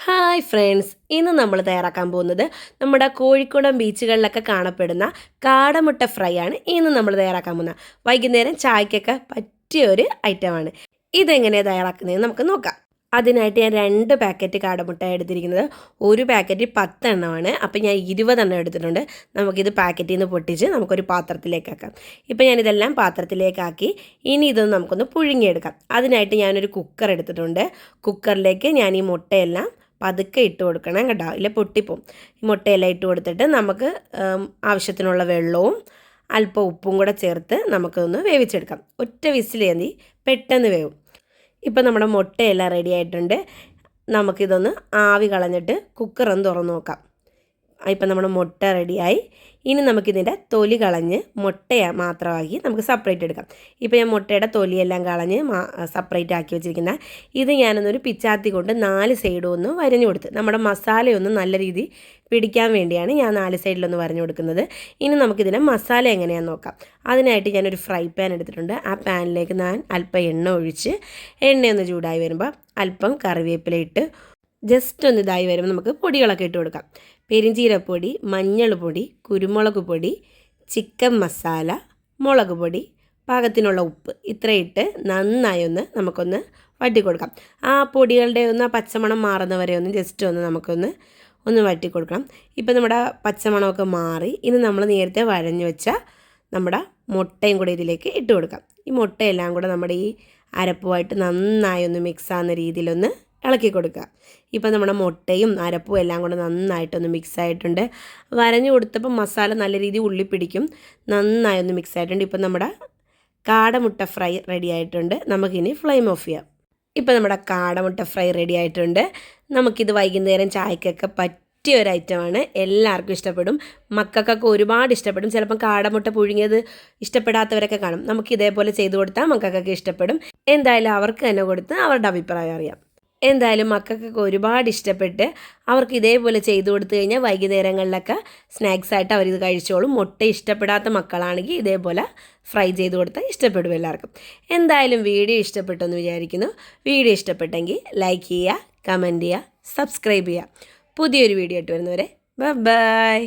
Hi friends, ഇന്ന് നമ്മൾ തയ്യാറാക്കാൻ പോകുന്നത് നമ്മുടെ കോഴിക്കോടൻ ബീച്ചുകളിലൊക്കെ കാണപ്പെടുന്ന കാടമുട്ട ഫ്രൈ ആണ്. ഇന്ന് നമ്മൾ തയ്യാറാക്കാൻ പോകുന്നത് വൈകുന്നേരം ചായക്കൊക്കെ പറ്റിയ ഒരു ഐറ്റമാണ്. ഇതെങ്ങനെയാണ് തയ്യാറാക്കുന്നതെന്ന് നമുക്ക് നോക്കാം. അതിനായിട്ട് ഞാൻ 2 പാക്കറ്റ് കാടമുട്ട എടുത്തിരിക്കുന്നത്. ഒരു പാക്കറ്റ് 10 എണ്ണമാണ്. അപ്പോൾ ഞാൻ 20 എണ്ണം എടുത്തിട്ടുണ്ട്. നമുക്കിത് പാക്കറ്റിൽ നിന്ന് പൊട്ടിച്ച് നമുക്കൊരു പാത്രത്തിലേക്കാക്കാം. ഇപ്പോൾ ഞാനിതെല്ലാം പാത്രത്തിലേക്കാക്കി. ഇനി ഇതൊന്ന് നമുക്കൊന്ന് പുഴുങ്ങിയെടുക്കാം. അതിനായിട്ട് ഞാനൊരു കുക്കർ എടുത്തിട്ടുണ്ട്. കുക്കറിലേക്ക് ഞാൻ ഈ മുട്ടയെല്ലാം പതുക്കെ ഇട്ട് കൊടുക്കണം കേട്ടോ, ഇല്ല പൊട്ടിപ്പോവും. ഈ മുട്ടയെല്ലാം ഇട്ട് കൊടുത്തിട്ട് നമുക്ക് ആവശ്യത്തിനുള്ള വെള്ളവും അല്പം ഉപ്പും കൂടെ ചേർത്ത് നമുക്കൊന്ന് വേവിച്ചെടുക്കാം. ഒറ്റ വിസിലേന്തി പെട്ടെന്ന് വേവും. ഇപ്പം നമ്മുടെ മുട്ടയെല്ലാം റെഡി ആയിട്ടുണ്ട്. നമുക്കിതൊന്ന് ആവി കളഞ്ഞിട്ട് കുക്കറൊന്ന് തുറന്ന് നോക്കാം. ഇപ്പം നമ്മുടെ മുട്ട റെഡിയായി. ഇനി നമുക്കിതിൻ്റെ തൊലി കളഞ്ഞ് മുട്ടയെ മാത്രമാക്കി നമുക്ക് സെപ്പറേറ്റ് എടുക്കാം. ഇപ്പോൾ ഞാൻ മുട്ടയുടെ തൊലിയെല്ലാം കളഞ്ഞ് സെപ്പറേറ്റ് ആക്കി വെച്ചിരിക്കുന്ന ഇത് ഞാനൊന്നൊരു പിച്ചാത്തി കൊണ്ട് 4 സൈഡും ഒന്ന് വരഞ്ഞു കൊടുത്ത് നമ്മുടെ മസാലയൊന്ന് നല്ല രീതിയിൽ പിടിക്കാൻ വേണ്ടിയാണ് ഞാൻ 4 സൈഡിലൊന്ന് വരഞ്ഞു കൊടുക്കുന്നത്. ഇനി നമുക്കിതിനെ മസാല എങ്ങനെയാണെന്ന് നോക്കാം. അതിനായിട്ട് ഞാനൊരു ഫ്രൈ പാൻ എടുത്തിട്ടുണ്ട്. ആ പാനിലേക്ക് ഞാൻ അല്പം എണ്ണ ഒഴിച്ച് എണ്ണയൊന്ന് ചൂടായി വരുമ്പോൾ അല്പം കറിവേപ്പില ഇട്ട് ജസ്റ്റ് ഒന്ന് ഇതായി വരുമ്പോൾ നമുക്ക് പൊടികളൊക്കെ ഇട്ട് കൊടുക്കാം. പെരിഞ്ചീരപ്പൊടി, മഞ്ഞൾ പൊടി, കുരുമുളക് പൊടി, ചിക്കൻ മസാല, മുളക് പൊടി, പാകത്തിനുള്ള ഉപ്പ് ഇത്രയിട്ട് നന്നായി നമുക്കൊന്ന് വറ്റി കൊടുക്കാം. ആ പൊടികളുടെ ഒന്ന് പച്ചമണം മാറുന്നവരെ ജസ്റ്റ് നമുക്കൊന്ന് വറ്റി കൊടുക്കണം. ഇപ്പം നമ്മുടെ പച്ചമണമൊക്കെ മാറി. ഇനി നമ്മൾ നേരത്തെ വഴഞ്ഞു വെച്ച നമ്മുടെ മുട്ടയും കൂടെ ഇതിലേക്ക് ഇട്ട് കൊടുക്കാം. ഈ മുട്ടയെല്ലാം കൂടെ നമ്മുടെ ഈ അരപ്പുമായിട്ട് നന്നായി മിക്സ് ആകുന്ന രീതിയിലൊന്ന് ഇളക്കി കൊടുക്കുക. ഇപ്പം നമ്മുടെ മുട്ടയും അരപ്പും എല്ലാം കൂടെ നന്നായിട്ടൊന്ന് മിക്സ് ആയിട്ടുണ്ട്. വരഞ്ഞു കൊടുത്തപ്പോൾ മസാല നല്ല രീതിയിൽ ഉള്ളി പിടിക്കും. നന്നായി മിക്സ് ആയിട്ടുണ്ട്. ഇപ്പം നമ്മുടെ കാടമുട്ട ഫ്രൈ റെഡി ആയിട്ടുണ്ട്. നമുക്കിനി ഫ്ലെയിം ഓഫ് ചെയ്യാം. ഇപ്പം നമ്മുടെ കാടമുട്ട ഫ്രൈ റെഡി ആയിട്ടുണ്ട്. നമുക്കിത് വൈകുന്നേരം ചായക്കൊക്കെ പറ്റിയ ഒരു ഐറ്റമാണ്. എല്ലാവർക്കും ഇഷ്ടപ്പെടും. മക്കൾക്കൊക്കെ ഒരുപാട് ഇഷ്ടപ്പെടും. ചിലപ്പം കാടമുട്ട പുഴുങ്ങിയത് ഇഷ്ടപ്പെടാത്തവരൊക്കെ കാണും. നമുക്ക് ഇതേപോലെ ചെയ്ത് കൊടുത്താൽ മക്കൾക്കൊക്കെ ഇഷ്ടപ്പെടും. എന്തായാലും അവർക്ക് തന്നെ കൊടുത്ത് അവരുടെ അഭിപ്രായം അറിയാം. എന്തായാലും മക്കൾക്കൊക്കെ ഒരുപാട് ഇഷ്ടപ്പെട്ട് അവർക്ക് ഇതേപോലെ ചെയ്തു കൊടുത്തു കഴിഞ്ഞാൽ വൈകുന്നേരങ്ങളിലൊക്കെ സ്നാക്സായിട്ട് അവരിത് കഴിച്ചോളും. മുട്ട ഇഷ്ടപ്പെടാത്ത മക്കളാണെങ്കിൽ ഇതേപോലെ ഫ്രൈ ചെയ്ത് കൊടുത്താൽ ഇഷ്ടപ്പെടും എല്ലാവർക്കും. എന്തായാലും വീഡിയോ ഇഷ്ടപ്പെട്ടെന്ന് വിചാരിക്കുന്നു. വീഡിയോ ഇഷ്ടപ്പെട്ടെങ്കിൽ ലൈക്ക് ചെയ്യുക, കമൻറ്റ് ചെയ്യുക, സബ്സ്ക്രൈബ് ചെയ്യുക. പുതിയൊരു വീഡിയോ ആയിട്ട് വരുന്നവരെ ബൈ.